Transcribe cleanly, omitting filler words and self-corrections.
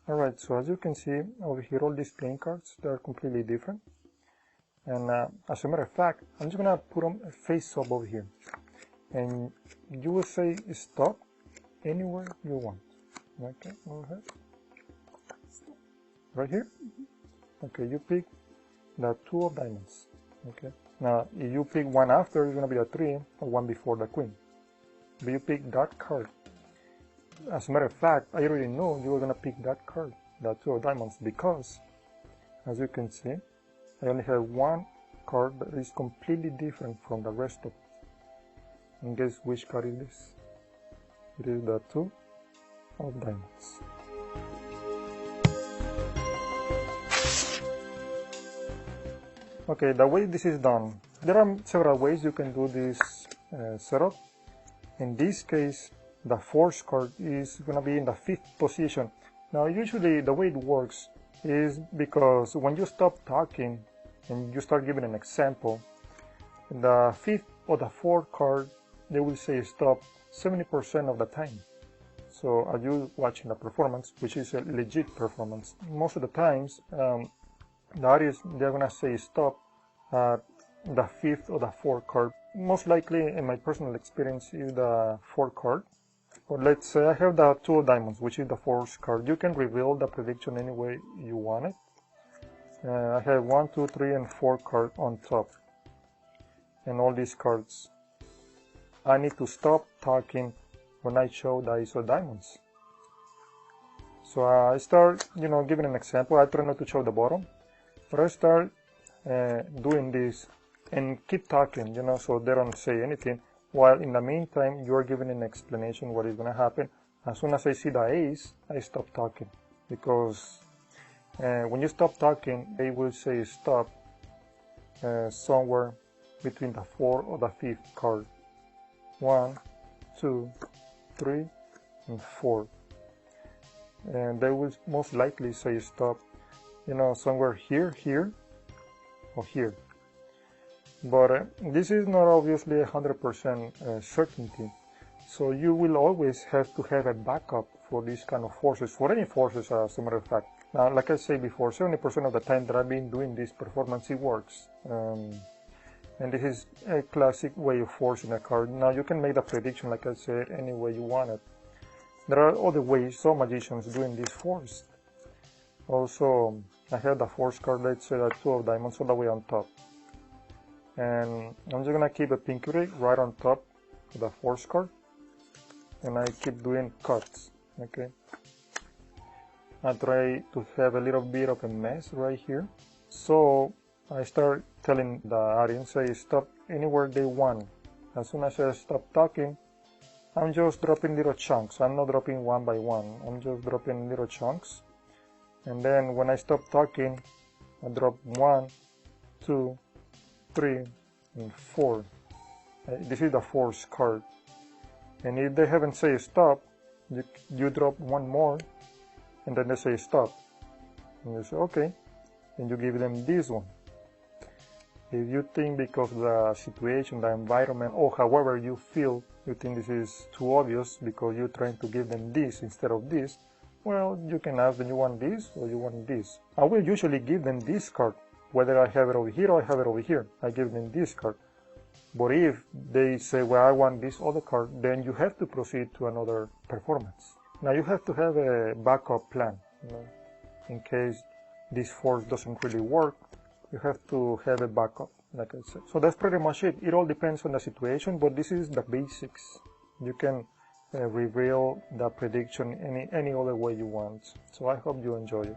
Alright, so as you can see over here, all these playing cards, they're completely different. And as a matter of fact, I'm just gonna put them face up over here. And you will say stop anywhere you want. Okay, go ahead. Right here? Okay, you pick the 2 of diamonds. Okay. Now, if you pick one after, it's gonna be the 3, or one before the queen. But you pick that card. As a matter of fact, I already know you were gonna pick that card, the 2 of diamonds, because, as you can see, I only have one card that is completely different from the rest of it. And guess which card it is? It is the 2 of diamonds. Okay, the way this is done, there are several ways you can do this setup. In this case, the force card is going to be in the 5th position. Now, usually the way it works is because when you stop talking and you start giving an example, the 5th or the 4th card, they will say stop 70% of the time. So are you watching the performance, which is a legit performance? Most of the times, the artists, they're going to say stop at the 5th or the 4th card. Most likely, in my personal experience, is the 4th card. But let's say I have the 2 of diamonds, which is the 4th card. You can reveal the prediction any way you want it. I have 1, 2, 3, and 4 cards on top. And all these cards. I need to stop talking when I show the ace of diamonds. So I start, giving an example. I try not to show the bottom. But I start doing this and keep talking, so they don't say anything. While in the meantime, you are giving an explanation what is going to happen. As soon as I see the ace, I stop talking. Because when you stop talking, they will say stop somewhere between the 4th or the 5th card. 1, 2, 3, and 4. And they will most likely say stop, somewhere here, here, or here. But this is not obviously 100% certainty. So you will always have to have a backup for these kind of forces, for any forces as a matter of fact. Now, like I said before, 70% of the time that I've been doing this performance, it works. And this is a classic way of forcing a card. Now you can make the prediction, like I said, any way you want it. There are other ways, some magicians doing this forced. Also, I have the force card, let's say the 2 of diamonds all the way on top. And I'm just gonna keep a pinky ring right on top of the force card. And I keep doing cuts, okay? I try to have a little bit of a mess right here. So I start telling the audience, say stop anywhere they want. As soon as I stop talking, I'm just dropping little chunks. I'm not dropping one by one. I'm just dropping little chunks. And then when I stop talking, I drop 1, 2, 3, and 4. This is the force card. And if they haven't said stop, you drop one more, and then they say stop. And you say okay, and you give them this one. If you think because of the situation, the environment, or however you feel, you think this is too obvious because you're trying to give them this instead of this, well, you can ask them, you want this or you want this. I will usually give them this card, whether I have it over here or I have it over here. I give them this card. But if they say, well, I want this other card, then you have to proceed to another performance. Now you have to have a backup plan, in case this force doesn't really work. You have to have a backup, like I said. So that's pretty much it. It all depends on the situation, but this is the basics. You can reveal the prediction any other way you want. So I hope you enjoy it.